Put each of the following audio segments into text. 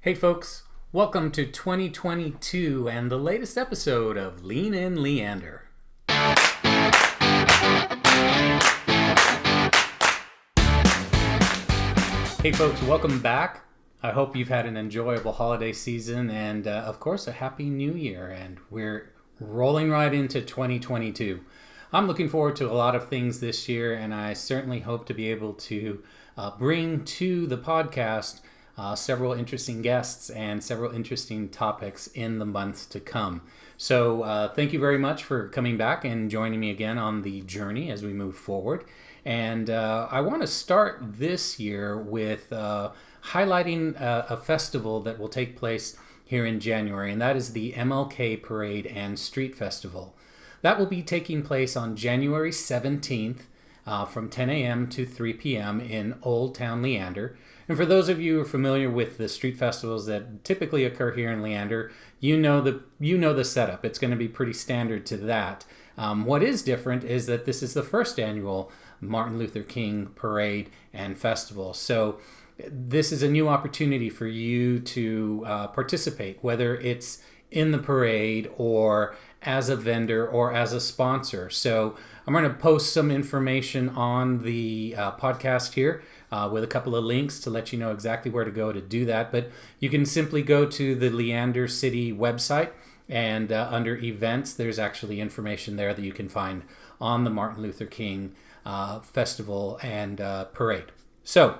Hey folks, welcome to 2022 and the latest episode of Lean In Leander. Hey folks, welcome back. I hope you've had an enjoyable holiday season and of course a happy new year, and we're rolling right into 2022. I'm looking forward to a lot of things this year, and I certainly hope to be able to bring to the podcast several interesting guests and several interesting topics in the months to come. So thank you very much for coming back and joining me again on the journey as we move forward. And I want to start this year with highlighting a festival that will take place here in January, and that is the Mlk Parade and Street Festival. That will be taking place on January 17th from 10 a.m. to 3 p.m. in Old Town Leander. And for those of you who are familiar with the street festivals that typically occur here in Leander, you know the setup. It's going to be pretty standard to that. What is different is that this is the first annual Martin Luther King Parade and Festival. So this is a new opportunity for you to participate, whether it's in the parade or as a vendor or as a sponsor. So I'm going to post some information on the podcast here with a couple of links to let you know exactly where to go to do that. But you can simply go to the Leander City website, and under events, there's actually information there that you can find on the Martin Luther King Festival and Parade. So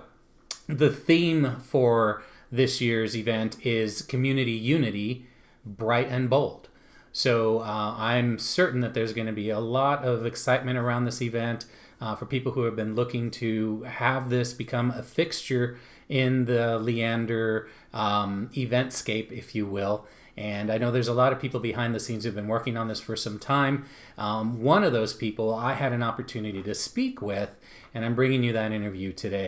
the theme for this year's event is Community Unity, Bright and Bold. So I'm certain that there's going to be a lot of excitement around this event for people who have been looking to have this become a fixture in the Leander eventscape, if you will. And I know there's a lot of people behind the scenes who've been working on this for some time. One of those people I had an opportunity to speak with, and I'm bringing you that interview today.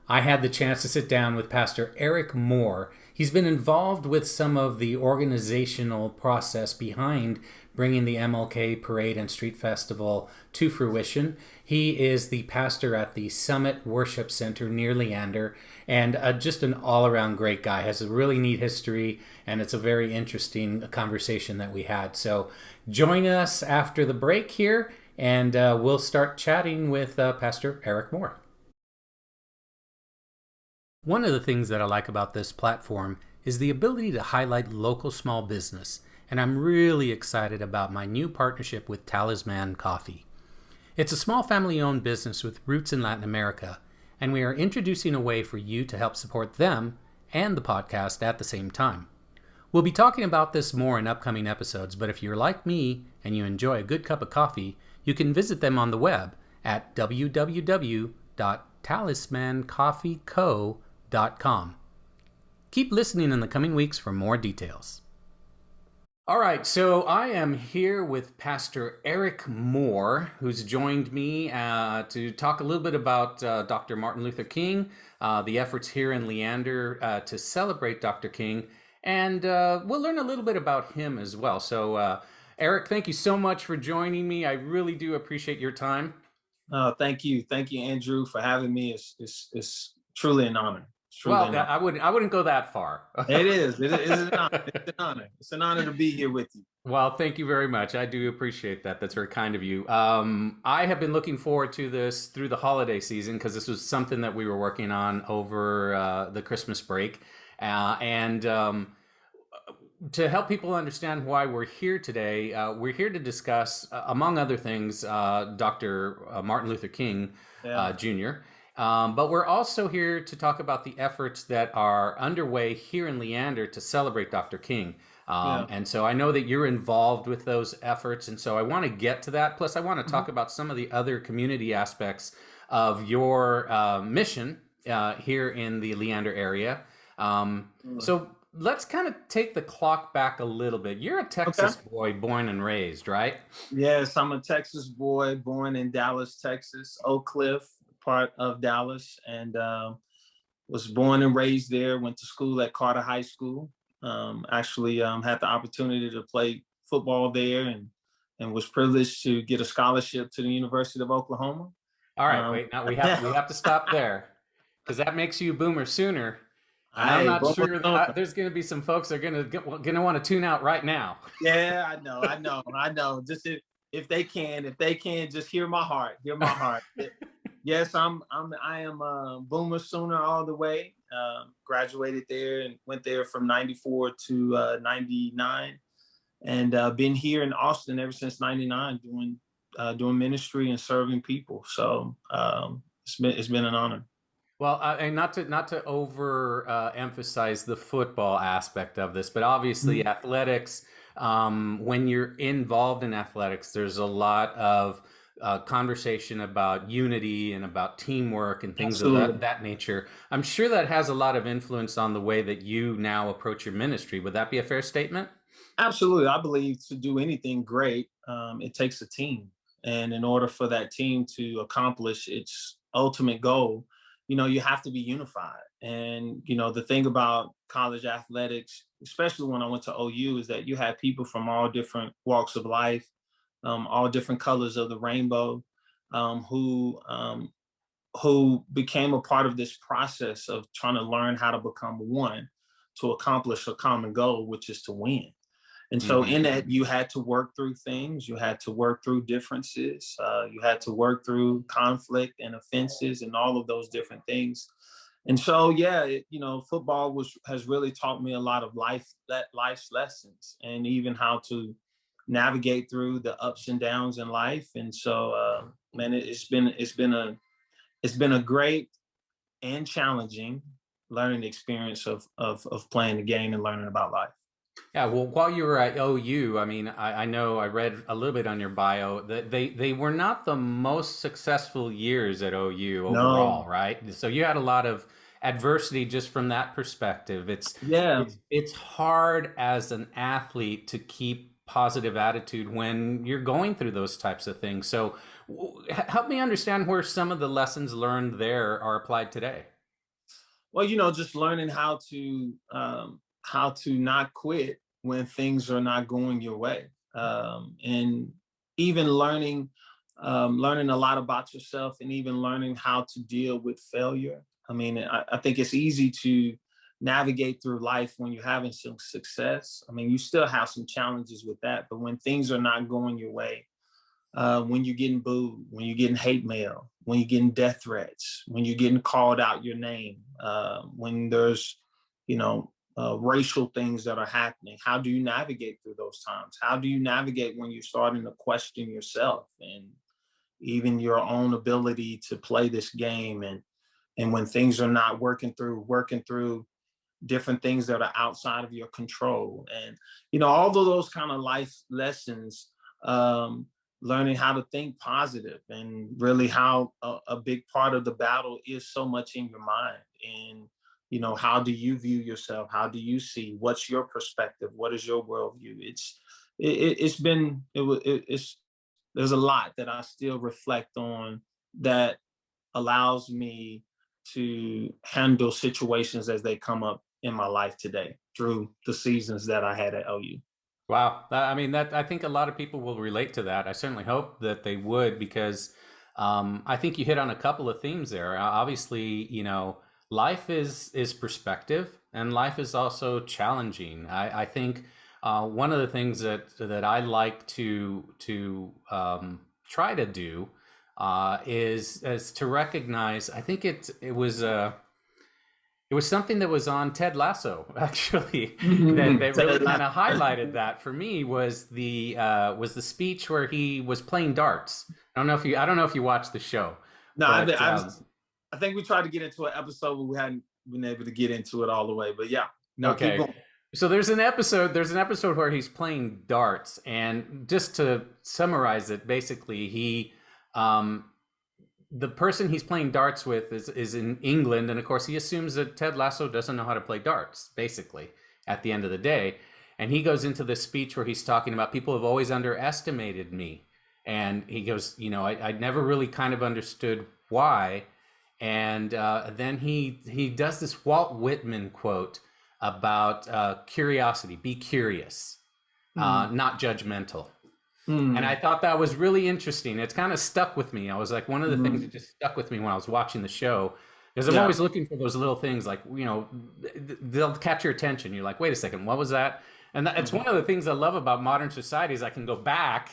I had the chance to sit down with Pastor Eric Moore. He's been involved with some of the organizational process behind bringing the Mlk Parade and Street Festival to fruition. He is the pastor at the Summit Worship Center near Leander, and just an all-around great guy. Has a really neat history, and it's a very interesting conversation that we had. So join us after the break here, and we'll start chatting with Pastor Eric Moore. One of the things that I like about this platform is the ability to highlight local small business, and I'm really excited about my new partnership with Talisman Coffee. It's a small family-owned business with roots in Latin America, and we are introducing a way for you to help support them and the podcast at the same time. We'll be talking about this more in upcoming episodes, but if you're like me and you enjoy a good cup of coffee, you can visit them on the web at www.talismancoffeeco.com. Keep listening in the coming weeks for more details. All right, so I am here with Pastor Eric Moore, who's joined me to talk a little bit about Dr. Martin Luther King, the efforts here in Leander to celebrate Dr. King, and we'll learn a little bit about him as well. So, Eric, thank you so much for joining me. I really do appreciate your time. Thank you, Andrew, for having me. It's truly an honor. Well, I wouldn't go that far. It is. It is an honor. It's an honor. It's an honor to be here with you. Well, thank you very much. I do appreciate that. That's very kind of you. I have been looking forward to this through the holiday season because this was something that we were working on over the Christmas break. And to help people understand why we're here today, we're here to discuss, among other things, Dr. Martin Luther King Jr., but we're also here to talk about the efforts that are underway here in Leander to celebrate Dr. King. And so I know that you're involved with those efforts, and so I want to get to that. Plus, I want to talk about some of the other community aspects of your mission here in the Leander area. So let's kind of take the clock back a little bit. You're a Texas boy, born and raised, right? Yes, I'm a Texas boy, born in Dallas, Texas, Oak Cliff, part of Dallas, and was born and raised there. Went to school at Carter High School. Actually had the opportunity to play football there, and was privileged to get a scholarship to the University of Oklahoma. All right, wait, now we have to stop there because that makes you a boomer sooner. And I'm Hey, not Boomer sure Sooner. there's going to be some folks that are going to want to tune out right now. Yeah, I know. Just if they can, just hear my heart, hear my heart. Yes, I am Boomer Sooner all the way. Graduated there and went there from '94 to '99, and been here in Austin ever since '99 doing ministry and serving people. So it's been an honor. Well, and not to over emphasize the football aspect of this, but obviously Mhm. athletics. When you're involved in athletics, there's a lot of conversation about unity and about teamwork and things of Absolutely. that nature. I'm sure that has a lot of influence on the way that you now approach your ministry. Would that be a fair statement? Absolutely. I believe to do anything great, it takes a team. And in order for that team to accomplish its ultimate goal, you have to be unified. And, the thing about college athletics, especially when I went to OU, is that you had people from all different walks of life, all different colors of the rainbow, um, who um, who became a part of this process of trying to learn how to become one to accomplish a common goal, which is to win. And so Hmm. in that, you had to work through things, you had to work through differences, you had to work through conflict and offenses and all of those different things. And so, yeah, football has really taught me a lot of life's lessons, and even how to navigate through the ups and downs in life. And so, man, it's been a great and challenging learning experience of playing the game and learning about life. Yeah, well, while you were at OU, I mean, I know I read a little bit on your bio that they were not the most successful years at OU overall, No, right? So you had a lot of adversity just from that perspective. yeah. It's hard as an athlete to keep positive attitude when you're going through those types of things. So help me understand where some of the lessons learned there are applied today. Well, just learning how to not quit when things are not going your way, and even learning a lot about yourself, and even learning how to deal with failure. I mean, I think it's easy to navigate through life when you're having some success. I mean, you still have some challenges with that, but when things are not going your way, when you're getting booed, when you're getting hate mail, when you're getting death threats, when you're getting called out your name, when there's, racial things that are happening. How do you navigate through those times? How do you navigate when you're starting to question yourself and even your own ability to play this game, and when things are not working through different things that are outside of your control, and all of those kind of life lessons, um, learning how to think positive, and really how a big part of the battle is so much in your mind. And how do you view yourself? How do you see? What's your perspective? What is your worldview? It's been it's there's a lot that I still reflect on that allows me to handle situations as they come up in my life today through the seasons that I had at OU. Wow. I mean, that I think a lot of people will relate to that. I certainly hope that they would because I think you hit on a couple of themes there. Obviously, life is perspective, and life is also challenging. I think one of the things that I like to try to do is to recognize. I think it was something that was on Ted Lasso, actually, that really kind of highlighted that for me was the speech where he was playing darts. I don't know if you watched the show, No, but I think we tried to get into an episode, but we hadn't been able to get into it all the way. But yeah, no, keep okay. going. So there's an episode where he's playing darts, and just to summarize it, basically um, the person he's playing darts with is in England, and of course he assumes that Ted Lasso doesn't know how to play darts. Basically, at the end of the day, and he goes into this speech where he's talking about people have always underestimated me, and he goes, I never really kind of understood why, and then he does this Walt Whitman quote about curiosity, be curious, Mm, not judgmental. And I mm, thought that was really interesting. It's kind of stuck with me. I was like, one of the things that mm, just stuck with me when I was watching the show, Because I'm Yeah. always looking for those little things, like, they'll catch your attention. You're like, wait a second, what was that? And it's Mhm. one of the things I love about modern society is I can go back.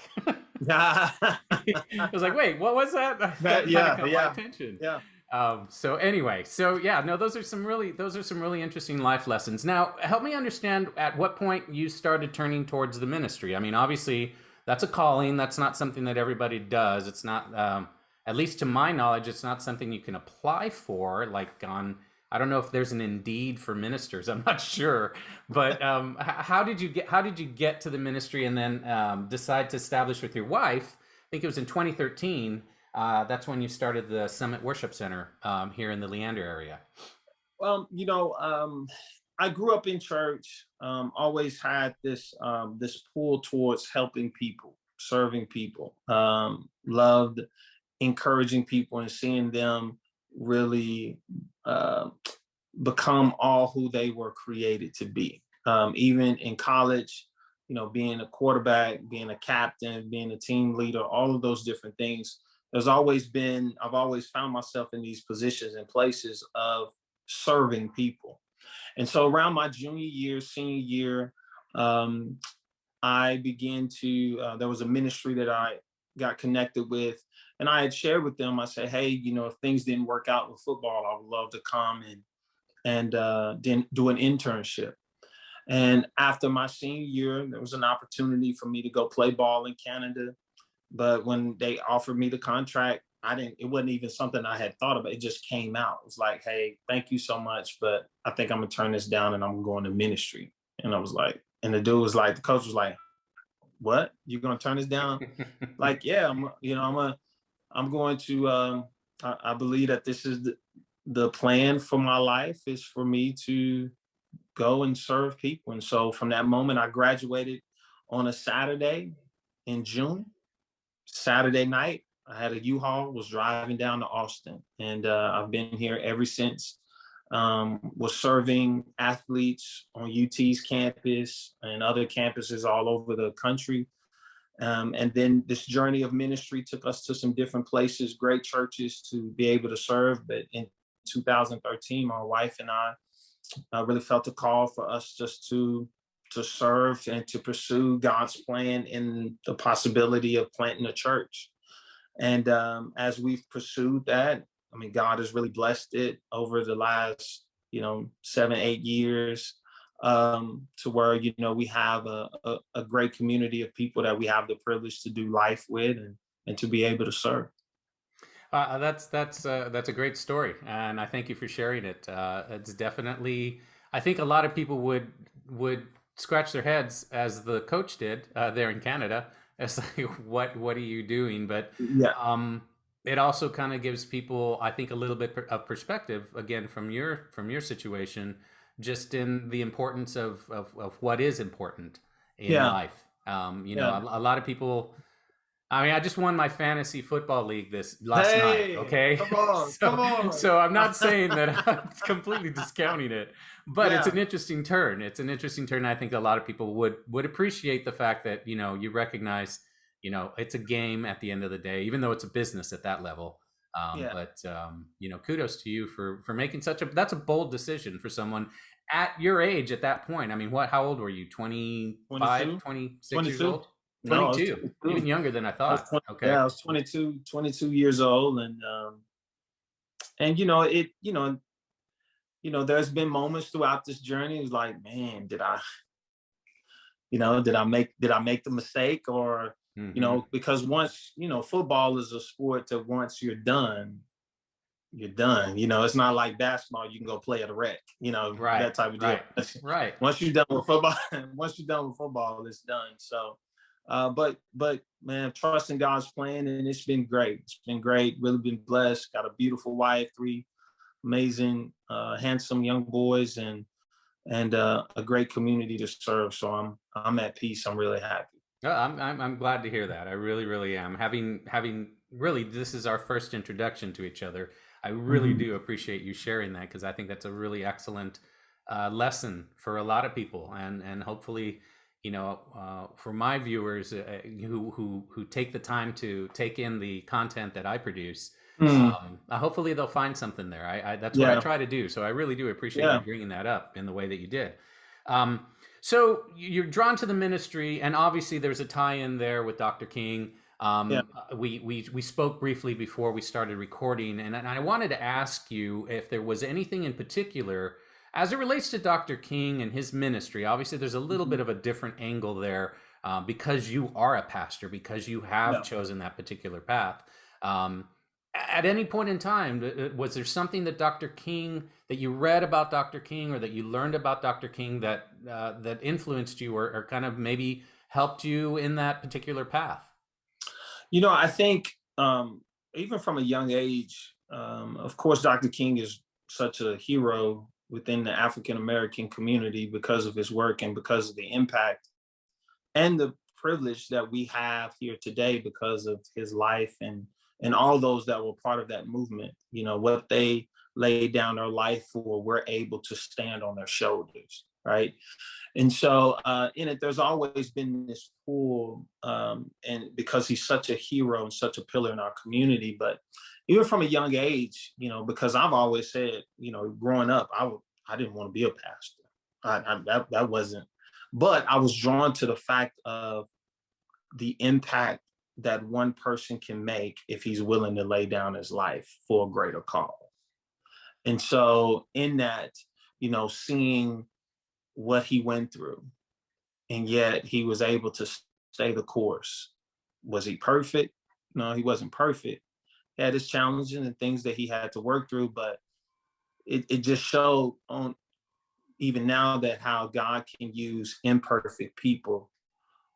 Yeah. I was like, wait, what was that? That kind of Yeah. caught my Yeah. attention. Yeah. So anyway, so yeah, no, those are some really interesting life lessons. Now, help me understand at what point you started turning towards the ministry. I mean, obviously, that's a calling. That's not something that everybody does. It's not, at least to my knowledge, it's not something you can apply for. Like on, I don't know if there's an Indeed for ministers. I'm not sure, but how did you get to the ministry and then decide to establish with your wife? I think it was in 2013. That's when you started the Summit Worship Center here in the Leander area. Well, I grew up in church. Always had this pull towards helping people, serving people. Loved encouraging people and seeing them really uh, become all who they were created to be. Even in college, being a quarterback, being a captain, being a team leader, all of those different things. I've always found myself in these positions and places of serving people. And so around my junior year, senior year, um, I began there was a ministry that I got connected with, and I had shared with them. I said, hey, if things didn't work out with football, I would love to come and then do an internship. And after my senior year, there was an opportunity for me to go play ball in Canada. But when they offered me the contract, it wasn't even something I had thought about. It just came out. It was like, hey, thank you so much, but I think I'm gonna turn this down and I'm going to ministry. And I was like, and the coach was like, what? You're gonna turn this down? Like, yeah, I'm going to, I believe that this is the plan for my life is for me to go and serve people. And so from that moment, I graduated on a Saturday in June. Saturday night, I had a U-Haul, was driving down to Austin, and I've been here ever since. Was serving athletes on UT's campus and other campuses all over the country. And then this journey of ministry took us to some different places, great churches to be able to serve. But in 2013, my wife and I really felt a call for us just to serve and to pursue God's plan in the possibility of planting a church. And as we've pursued that, I mean, God has really blessed it over the last, 7, 8 years, to where, we have a great community of people that we have the privilege to do life with and to be able to serve. That's a great story, and I thank you for sharing it. It's definitely, I think a lot of people would scratch their heads as the coach did there in Canada. It's like, what are you doing? But Yeah. it also kind of gives people, I think, a little bit of perspective again from your situation, just in the importance of what is important in Yeah. life. Yeah. A lot of people. I mean, I just won my fantasy football league this last night. Hey, Okay, come on, come on. so I'm not saying that I'm completely discounting it, but it's Yeah. an interesting turn. It's an interesting turn. I think a lot of people would appreciate the fact that you recognize it's a game at the end of the day, even though it's a business at that level. Yeah. But kudos to you for making that's a bold decision for someone at your age at that point. I mean, how old were you? 25, 22. 26 years 22. old? No, I was 22, 22. even younger than I I was thought. 20, Okay. yeah, I was 22 years old. And there's been moments throughout this journey. It's like, man, did I make the mistake? Or, Hmm. because once, football is a sport that once you're done, you're done. It's not like basketball, you can go play at a rec, Right, that type of deal. right, right. Once you're done with football, once you're done with football, it's done. So but man, trusting God's plan, and it's been great. It's been great. Really been blessed. Got a beautiful wife, 3 amazing, handsome young boys, and a great community to serve. So I'm at peace. I'm really happy. I'm glad to hear that. I really, really am. Having really, this is our first introduction to each other. I really Mhm. do appreciate you sharing that, because I think that's a really excellent lesson for a lot of people, and hopefully, for my viewers who take the time to take in the content that I produce. Mm, Hopefully they'll find something there. That's what I yeah, try to do. So I really do appreciate you yeah, bringing that up in the way that you did. Um, so you're drawn to the ministry, and obviously there's a tie-in there with Dr. King. yeah. We spoke briefly before we started recording, and I wanted to ask you if there was anything in particular as it relates to Dr. King and his ministry. Obviously, there's a little Mhm. bit of a different angle there because you are a pastor, because you have Yeah. chosen that particular path. Um, at any point in time, was there something that Dr. King, that you read about Dr. King, or that you learned about Dr. King that influenced you, or kind of maybe helped you in that particular path? I think even from a young age, of course, Dr. King is such a hero within the African American community because of his work and because of the impact and the privilege that we have here today because of his life and all those that were part of that movement. What they laid down their life for, we're able to stand on their shoulders, right? And so in it, there's always been this pull, and because he's such a hero and such a pillar in our community. But even from a young age, because I've always said, growing up, I didn't want to be a pastor. That wasn't. But I was drawn to the fact of the impact that one person can make if he's willing to lay down his life for a greater cause. And so in that, seeing what he went through, and yet he was able to stay the course. Was he perfect? No, he wasn't perfect. He had his challenges and things that he had to work through, but it just showed on even now that how God can use imperfect people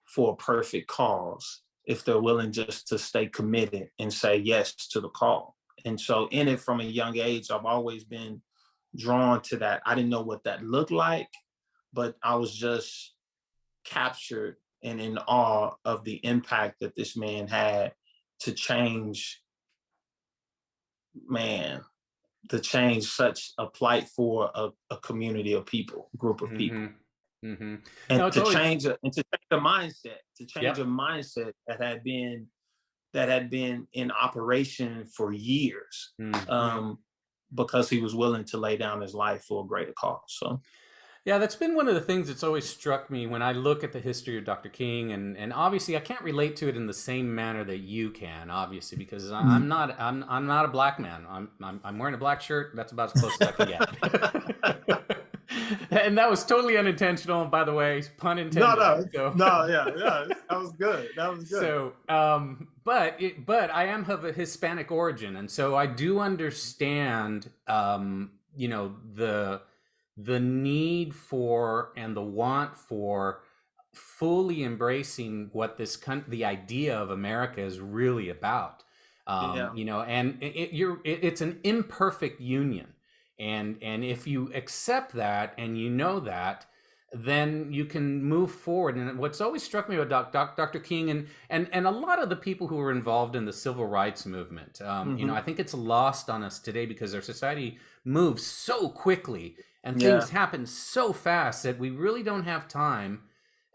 for a perfect cause if they're willing just to stay committed and say yes to the call. And so in it from a young age, I've always been drawn to that. I didn't know what that looked like, but I was just captured and in awe of the impact that this man had to change, man, to change such a plight for a community of people, group of people, Mm-hmm. Mm-hmm. and No, it's to always, change a mindset, yep. that had been in operation for years, Mm-hmm. because he was willing to lay down his life for a greater cause. So, Yeah, that's been one of the things that's always struck me when I look at the history of Dr. King, and obviously I can't relate to it in the same manner that you can, obviously, because I'm not a black man. I'm wearing a black shirt. That's about as close as I can get. And that was totally unintentional, by the way, pun no, intended. no, So no, yeah, yeah, that was good. That was good. so, but I am of a Hispanic origin, and so I do understand, the need for and the want for fully embracing what the idea of America is really about. Yeah, And it's an imperfect union, and if you accept that and you know that, then you can move forward. And what's always struck me about Dr. King and a lot of the people who were involved in the civil rights movement, hmm, I think it's lost on us today because our society moves so quickly and yeah, things happen so fast that we really don't have time.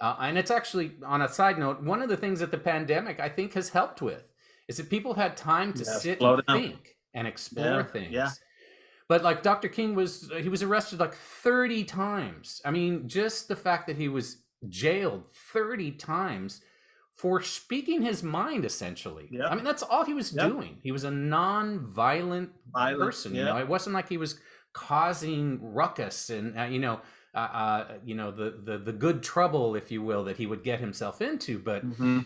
And it's actually, on a side note, one of the things that the pandemic, I think, has helped with is that people had time to yeah. sit and Slow down. think and explore Yeah, yeah, things. But like Dr. King he was arrested like 30 times. I mean, just the fact that he was jailed 30 times for speaking his mind, essentially. yeah, I mean, that's all he was yeah. doing. He was a non-violent Violence. person. Yeah. It wasn't like he was causing ruckus and the good trouble, if you will, that he would get himself into. But Hmm.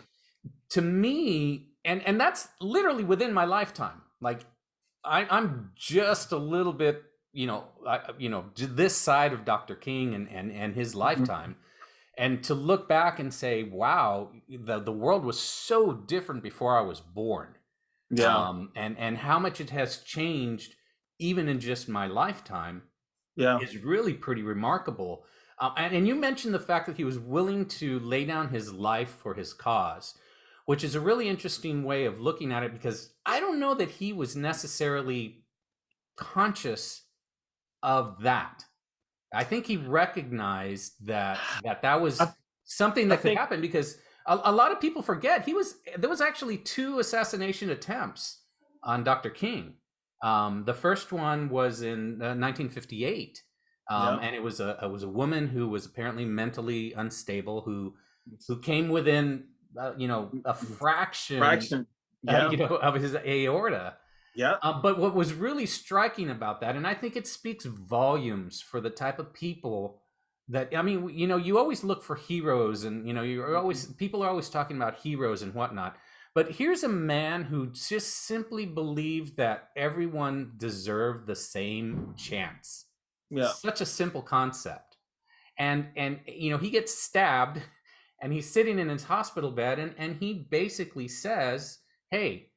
to me, and that's literally within my lifetime. Like I'm just a little bit, this side of Dr. King and his Hmm. lifetime, and to look back and say, wow, the world was so different before I was born, Yeah, and how much it has changed even in just my lifetime yeah, is really pretty remarkable. And you mentioned the fact that he was willing to lay down his life for his cause, which is a really interesting way of looking at it because I don't know that he was necessarily conscious of that. I think he recognized that was I, something I that could think, happen because a lot of people forget there was actually two assassination attempts on Dr. King. The first one was in 1958, Yeah. and it was a woman who was apparently mentally unstable who came within a fraction Fraction. Yeah. of his aorta. Yeah. But what was really striking about that, and I think it speaks volumes for the type of people that, I mean, you always look for heroes, and you're always, people are always talking about heroes and whatnot. But here's a man who just simply believed that everyone deserved the same chance. Yeah. Such a simple concept. And he gets stabbed, and he's sitting in his hospital bed, and he basically says, hey,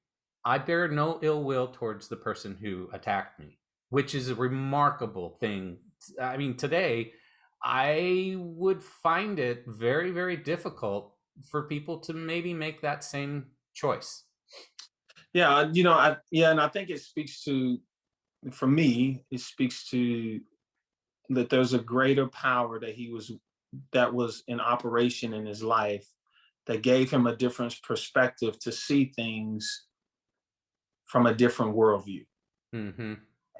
I bear no ill will towards the person who attacked me, which is a remarkable thing. I mean, today I would find it very, very difficult for people to maybe make that same choice. Yeah. And I think it speaks to, for me, it speaks to that there's a greater power that was in operation in his life that gave him a different perspective to see things from a different worldview. Mm-hmm.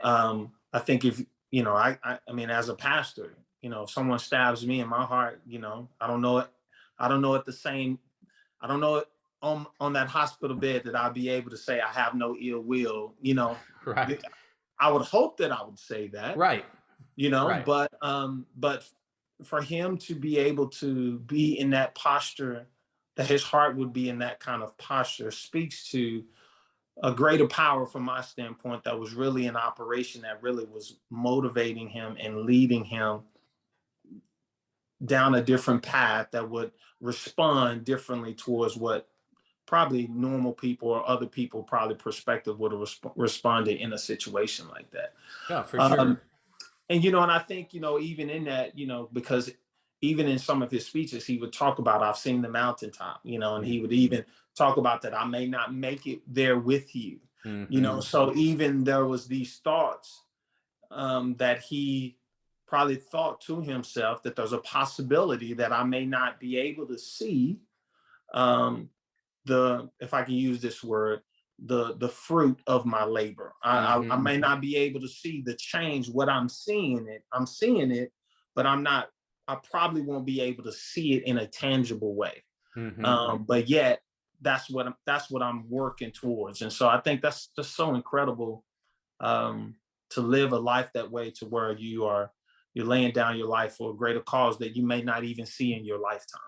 I think if I mean, as a pastor, if someone stabs me in my heart, I don't know it. I don't know it the same. I don't know it on that hospital bed that I'll be able to say I have no ill will. Right. I would hope that I would say that. Right. Right. But for him to be able to be in that posture, that his heart would be in that kind of posture, speaks to a greater power from my standpoint that was really in operation, that really was motivating him and leading him down a different path that would respond differently towards what probably normal people or other people probably perspective would have responded in a situation like that. Yeah, for um, sure. and I think even in that, because even in some of his speeches he would talk about, I've seen the mountaintop, and he would even talk about that I may not make it there with you. Mm-hmm. So even there was these thoughts, that he probably thought to himself that there's a possibility that I may not be able to see, um, if I can use this word, the fruit of my labor. I Mm-hmm. may not be able to see the change. What I'm seeing it, but I'm not. I probably won't be able to see it in a tangible way. Mm-hmm. But yet, that's what I'm working towards, and so I think that's just so incredible, um, to live a life that way, to where you're laying down your life for a greater cause that you may not even see in your lifetime.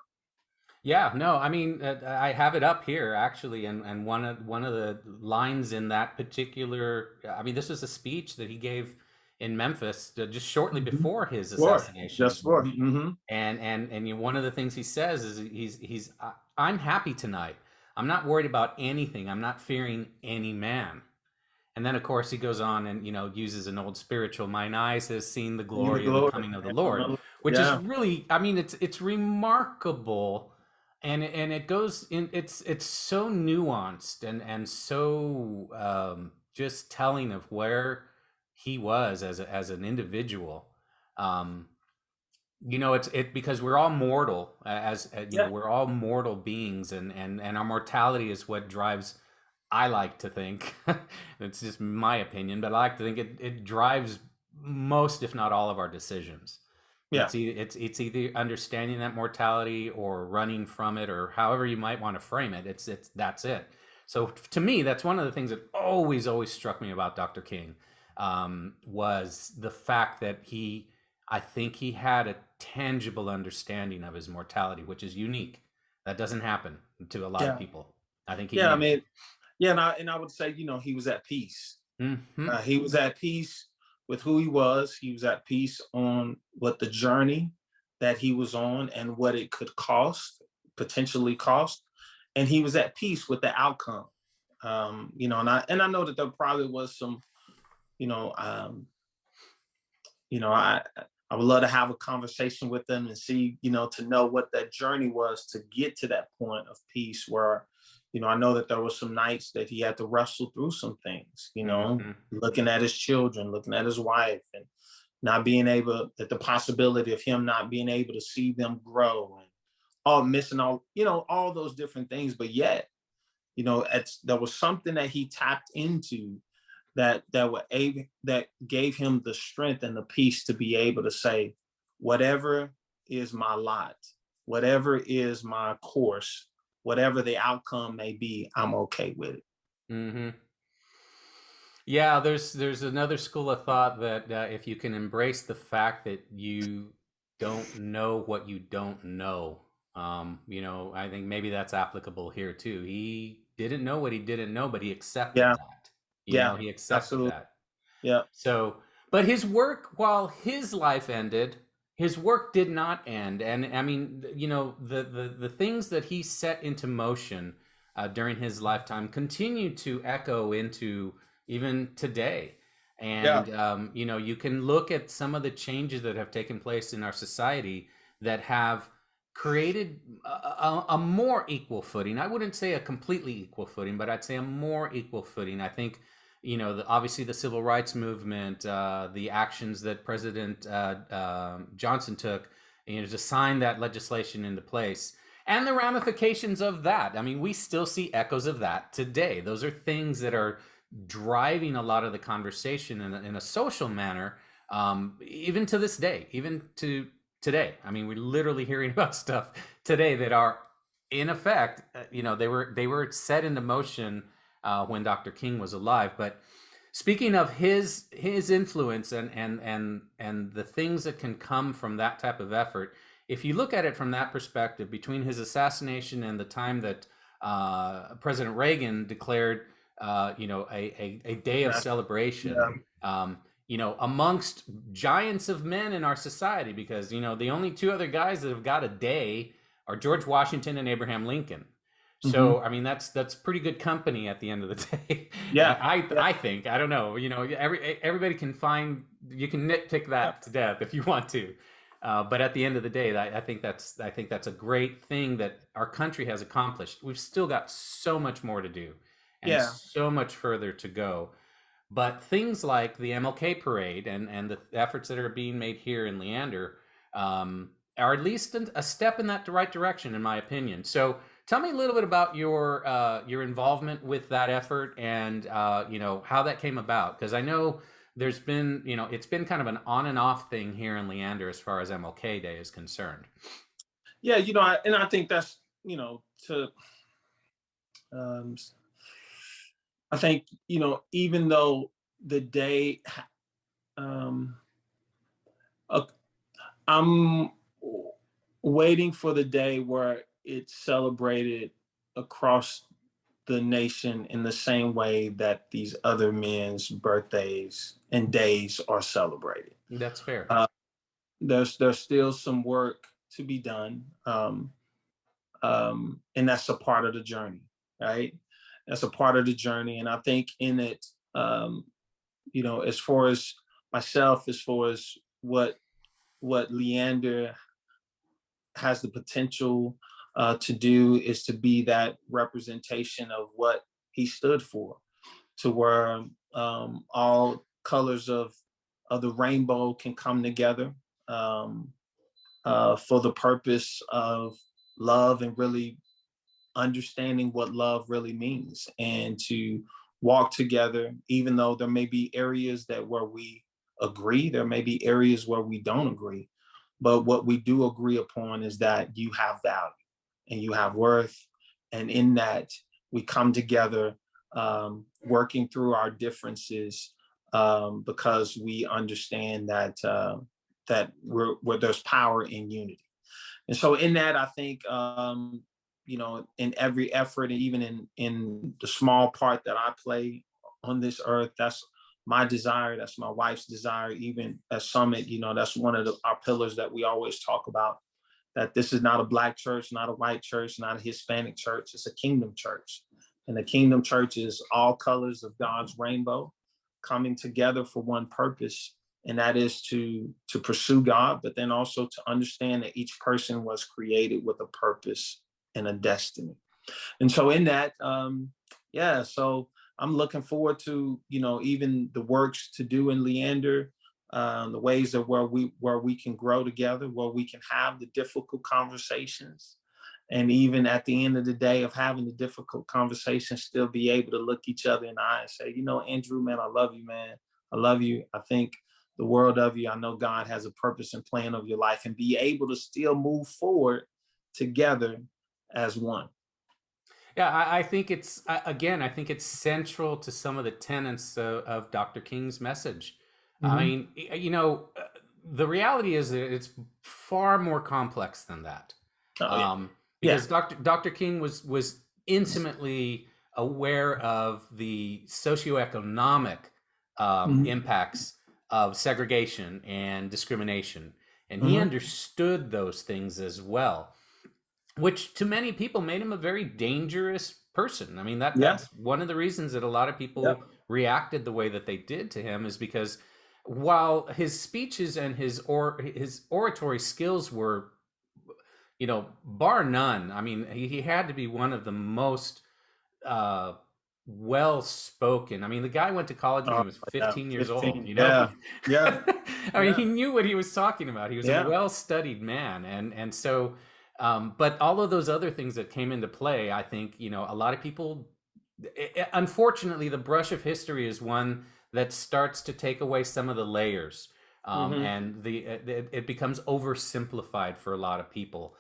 Yeah, no, I mean, I have it up here actually, and one of the lines in that particular, I mean, this was a speech that he gave in Memphis just shortly Mm-hmm. before his For assassination. just for. Mm-hmm. And one of the things he says is I'm happy tonight. I'm not worried about anything. I'm not fearing any man. And then, of course, he goes on and uses an old spiritual. Mine eyes has seen the In the glory of the glory. coming of the Lord, which is Yeah. really, I mean, it's remarkable, and it goes in. It's so nuanced and so just telling of where he was as an individual. Um, it's because we're all mortal, Yeah. we're all mortal beings, and our mortality is what drives, I like to think, it's just my opinion, but I like to think it drives most, if not all, of our decisions. Yeah. It's either understanding that mortality or running from it, or however you might want to frame it. It's that's it. So to me, that's one of the things that always struck me about Dr. King, was the fact that I think he had a tangible understanding of his mortality, which is unique. That doesn't happen to a lot of Yeah. people. I think he Yeah. I knew. mean, yeah. And I would say, he was at peace. Hmm. He was at peace with who he was. He was at peace on what the journey that he was on and what it could potentially cost. And he was at peace with the outcome. And I know that there probably was some, you know, um, I would love to have a conversation with them and see, to know what that journey was to get to that point of peace where, I know that there were some nights that he had to wrestle through some things, Hmm. looking at his children, looking at his wife, and not being able, that the possibility of him not being able to see them grow, and all missing all those different things. But yet, there was something that he tapped into that gave him the strength and the peace to be able to say, whatever is my lot, whatever is my course, whatever the outcome may be, I'm okay with it. Mm-hmm. Yeah, there's another school of thought that if you can embrace the fact that you don't know what you don't know, I think maybe that's applicable here too. He didn't know what he didn't know, but he accepted Yeah, that. yeah, He accepted absolutely. that. Yeah, So, but his work, while his life ended, his work did not end. And I mean, the things that he set into motion during his lifetime continue to echo into even today. yeah, And, you can look at some of the changes that have taken place in our society that have created a more equal footing. I wouldn't say a completely equal footing, but I'd say a more equal footing. I think obviously the civil rights movement, the actions that President Johnson took, to sign that legislation into place, and the ramifications of that. I mean, we still see echoes of that today. Those are things that are driving a lot of the conversation in a social manner, even to this day, even to today. I mean, we're literally hearing about stuff today that are, in effect, they were set into motion when Dr. King was alive. But speaking of his influence and the things that can come from that type of effort, if you look at it from that perspective, between his assassination and the time that President Reagan declared, a day of yeah, celebration, yeah. amongst giants of men in our society, because the only two other guys that have got a day are George Washington and Abraham Lincoln. Hmm. So I mean, that's pretty good company at the end of the day. Yeah, yeah, I think, I don't know, everybody can find, you can nitpick yeah, that to death if you want to, but at the end of the day, I think that's a great thing that our country has accomplished. We've still got so much more to do, and yeah, so much further to go. But things like the MLK Parade and the efforts that are being made here in Leander are at least a step in that right direction, in my opinion. So tell me a little bit about your involvement with that effort, and how that came about, because I know there's been, it's been kind of an on and off thing here in Leander as far as MLK Day is concerned. yeah. And I think that's to um, I think even though the day, um, uh, I'm waiting for the day where it's celebrated across the nation in the same way that these other men's birthdays and days are celebrated. That's fair. Uh, there's still some work to be done, and that's a part of the journey, right? That's a part of the journey, and I think in it, as far as myself, as far as what Leander has the potential to do, is to be that representation of what he stood for, to where all colors of the rainbow can come together, um, for the purpose of love, and really understanding what love really means, and to walk together, even though there may be areas that where we agree, there may be areas where we don't agree, but what we do agree upon is that you have value and you have worth, and in that we come together, working through our differences, because we understand that where there's power in unity. And so in that, I think, in every effort, and even in the small part that I play on this earth, that's my desire. That's my wife's desire. Even at Summit, that's one of our pillars that we always talk about. That this is not a Black church, not a white church, not a Hispanic church. It's a kingdom church, and the kingdom church is all colors of God's rainbow coming together for one purpose, and that is to pursue God, but then also to understand that each person was created with a purpose and a destiny. And so in that, so I'm looking forward to even the works to do in Leander, the ways that where we can grow together, where we can have the difficult conversations, And even at the end of the day of having the difficult conversation, still be able to look each other in the eye and say, you know, Andrew, man, I love you, man. I love you. I think the world of you. I know God has a purpose and plan of your life, and be able to still move forward together as one. Yeah, I think it's, again, I think it's central to some of the tenets of Dr. King's message. I Mm-hmm. mean, the reality is that it's far more complex than that. Oh yeah, yeah. Because Dr. King was intimately aware of the socioeconomic Mm-hmm. impacts of segregation and discrimination, and he Mm-hmm. understood those things as well, which to many people made him a very dangerous person. I mean, Yeah, that's one of the reasons that a lot of yeah. people reacted the way that they did to him, is because while his speeches and his oratory skills were, bar none. I mean, he had to be one of the most uh, well spoken. I mean, the guy went to college when he Oh was yeah, 15 years old, 15. Yeah, yeah, I mean, yeah, he knew what he was talking about. He was a yeah. well studied man. And so, but all of those other things that came into play, I think, a lot of people, unfortunately, the brush of history is one that starts to take away some of the layers. Mm-hmm. And it becomes oversimplified for a lot of people,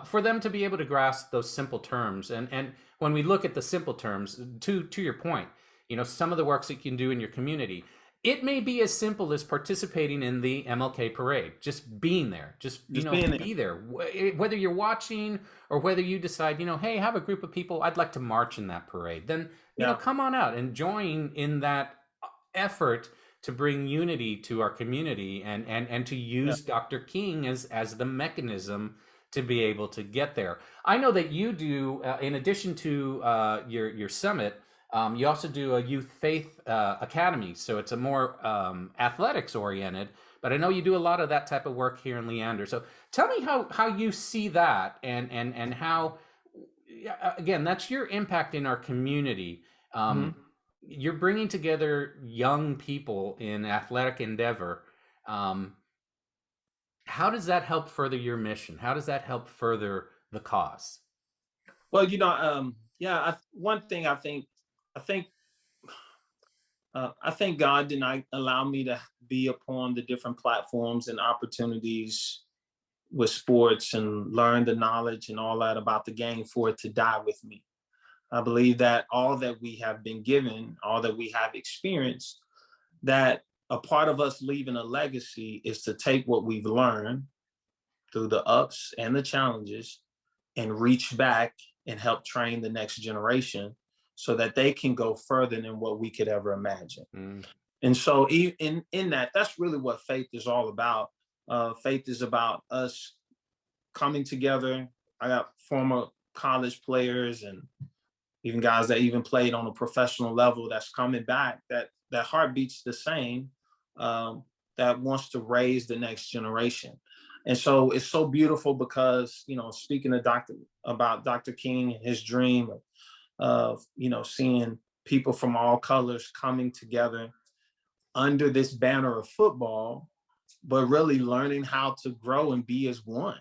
for them to be able to grasp those simple terms. And when we look at the simple terms, to your point, some of the works that you can do in your community, it may be as simple as participating in the MLK Parade, just being there, just Just being there. be there, whether you're watching or whether you decide, hey, have a group of people, I'd like to march in that parade. Then Yeah, come on out and join in that effort to bring unity to our community, and to yeah. use Dr. King as the mechanism to be able to get there. I know that you do, in addition to your summit, you also do a youth faith academy. So it's a more athletics oriented, but I know you do a lot of that type of work here in Leander. So tell me how you see that, and how, again, that's your impact in our community. Mm-hmm. You're bringing together young people in athletic endeavor. Um, how does that help further your mission? How does that help further the cause? Well, yeah. One thing I think, I think God did not allow me to be upon the different platforms and opportunities with sports and learn the knowledge and all that about the game for it to die with me. I believe that all that we have been given, all that we have experienced, that a part of us leaving a legacy is to take what we've learned through the ups and the challenges and reach back and help train the next generation so that they can go further than what we could ever imagine. Mm. And so in that, that's really what faith is all about. Faith is about us coming together. I got former college players and even guys that even played on a professional level that's coming back, that heart beats the same, um, that wants to raise the next generation. And so it's so beautiful because, speaking to Dr. King and his dream of, seeing people from all colors coming together under this banner of football, but really learning how to grow and be as one.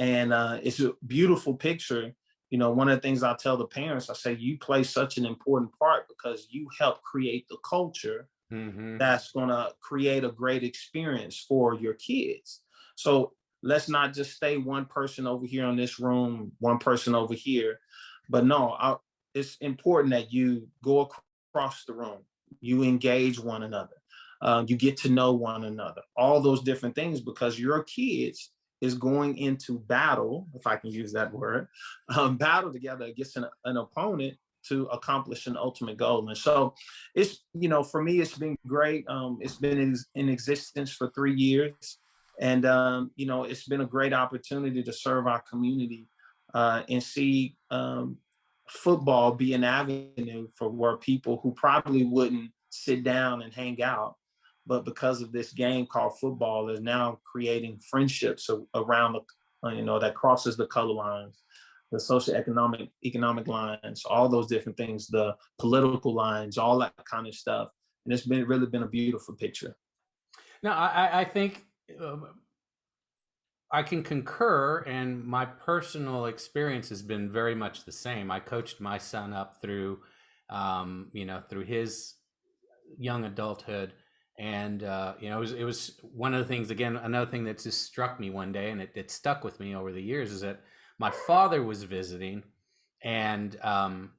And it's a beautiful picture. One of the things I tell the parents, I say, you play such an important part because you help create the culture Mm-hmm. that's going to create a great experience for your kids. So let's not just stay one person over here in this room, one person over here. But no, it's important that you go across the room, you engage one another, you get to know one another, all those different things, because your kids is going into battle, if I can use that word, battle together against an opponent to accomplish an ultimate goal. And so it's, for me, it's been great. It's been in existence for 3 years. And, it's been a great opportunity to serve our community and see football be an avenue for where people who probably wouldn't sit down and hang out, but because of this game called football, is now creating friendships around that crosses the color lines, the economic lines, all those different things, the political lines, all that kind of stuff. And it's really been a beautiful picture. Now, I think I can concur, and my personal experience has been very much the same. I coached my son up through, through his young adulthood, and it was one of the things. Again, another thing that just struck me one day, and it stuck with me over the years, is that my father was visiting, and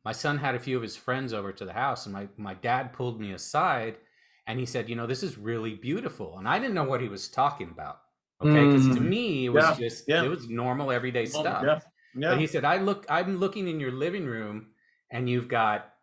my son had a few of his friends over to the house, and my dad pulled me aside, and he said, "This is really beautiful," and I didn't know what he was talking about. Okay, because to Mm, me it was yeah, just it yeah, was normal everyday stuff. yeah, But yeah. he said, I'm looking in your living room, and you've got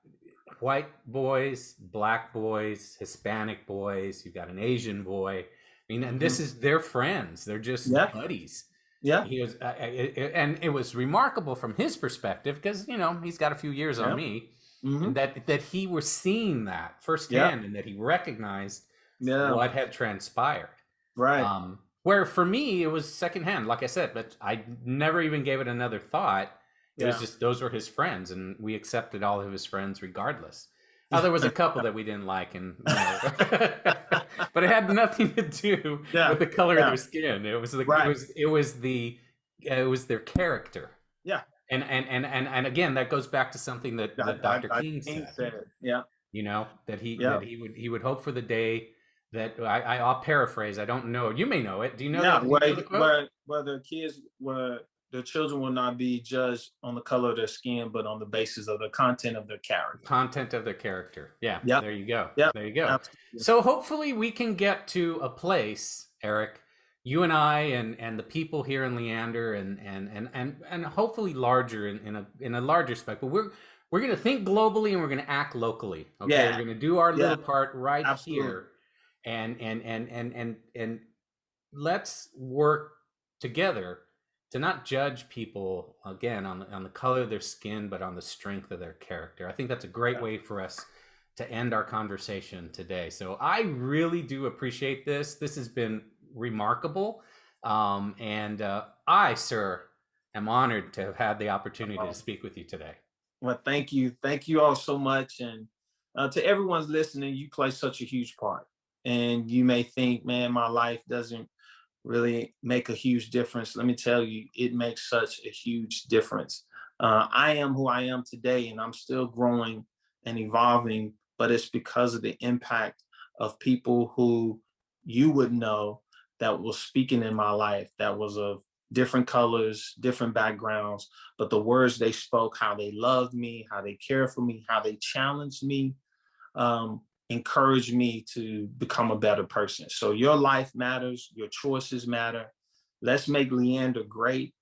white boys, black boys, Hispanic boys, you've got an Asian boy. I mean, and this Mhm. is their friends, they're just Yeah, buddies. yeah, He was, and it was remarkable from his perspective, because he's got a few years on yeah. me, Hmm. and that he was seeing that Yeah, firsthand, and that he recognized yeah. what had transpired. Right. Where for me it was secondhand, like I said, but I never even gave it another thought. It was Yeah. just those were his friends, and we accepted all of his friends regardless. Now there was a couple that we didn't like, and but it had nothing to do with Yeah, the color of yeah. their skin. Right. It was their character. Yeah, And again, that goes back to something that Dr. I King think said. that. Yeah, That he yeah, he would hope for the day that I'll paraphrase. I don't know. You may know it. Do you know yeah. that? Do you know the quote? Where the children will not be judged on the color of their skin, but on the basis of the content of their character. Content of their character. Yeah, Yep, there you go. yep. There you go. Absolutely. So hopefully we can get to a place, Eric, you and I, and the people here in Leander, and hopefully larger, in a larger spec. But we're going to think globally, and we're going to act locally. Okay, we're Yeah, going to do our yeah. little part right Absolutely. here, and let's work together to not judge people again on the color of their skin, but on the strength of their character. I think that's a great Yeah. way for us to end our conversation today. So I really do appreciate this. This has been remarkable. And I, sir, am honored to have had the opportunity to speak with you today. Well, thank you all so much, and to everyone's listening, you play such a huge part. And you may think, man, my life doesn't really make a huge difference. Let me tell you, it makes such a huge difference. I am who I am today, and I'm still growing and evolving, but it's because of the impact of people who you would know that was speaking in my life, that was of different colors, different backgrounds, but the words they spoke, how they loved me, how they cared for me, how they challenged me, encourage me to become a better person. So your life matters, your choices matter. Let's make Leander great.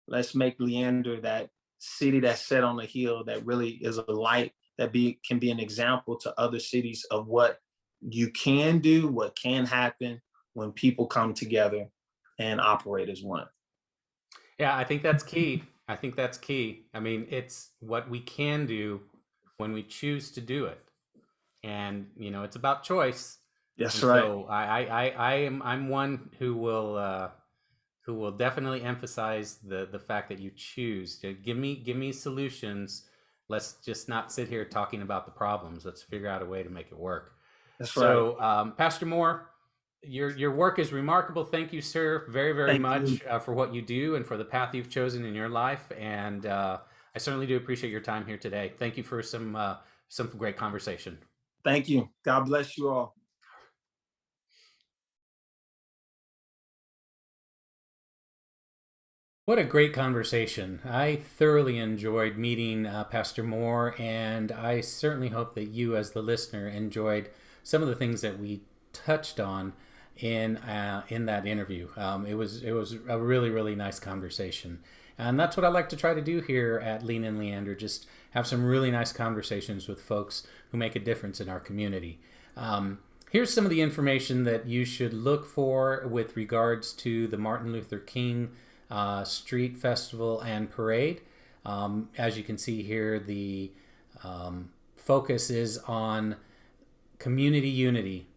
Let's make Leander that city that's set on a hill that really is a light that can be an example to other cities of what you can do, what can happen when people come together and operate as one. Yeah, I think that's key. I think that's key. I mean, it's what we can do when we choose to do it. And it's about choice. That's And right. so I'm one who will definitely emphasize the fact that you choose to give me solutions. Let's just not sit here talking about the problems. Let's figure out a way to make it work. That's right. So, Pastor Moore, your work is remarkable. Thank you, sir, very very Thank you. much for what you do and for the path you've chosen in your life. And I certainly do appreciate your time here today. Thank you for some great conversation. Thank you. God bless you all. What a great conversation. I thoroughly enjoyed meeting Pastor Moore, and I certainly hope that you, as the listener, enjoyed some of the things that we touched on in that interview. It was a really really nice conversation, and that's what I like to try to do here at Lean and Leander. Just have some really nice conversations with folks who make a difference in our community. Here's some of the information that you should look for with regards to the Martin Luther King Street Festival and Parade. As you can see here, the focus is on community unity,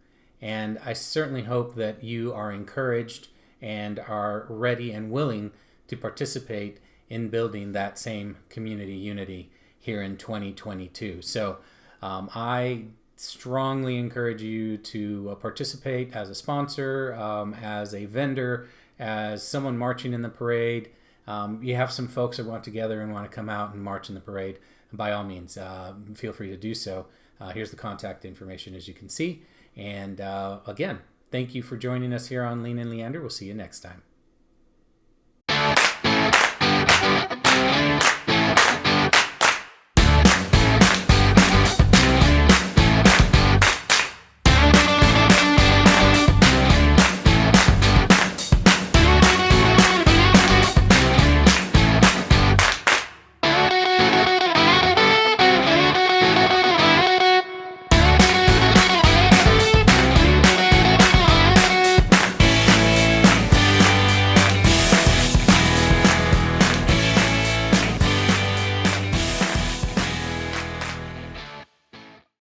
and I certainly hope that you are encouraged and are ready and willing to participate in building that same community unity here in 2022. So I strongly encourage you to participate as a sponsor, as a vendor, as someone marching in the parade, you have some folks that want together and want to come out and march in the parade, by all means, feel free to do so. Here's the contact information, as you can see. And again, thank you for joining us here on Lean and Leander. We'll see you next time.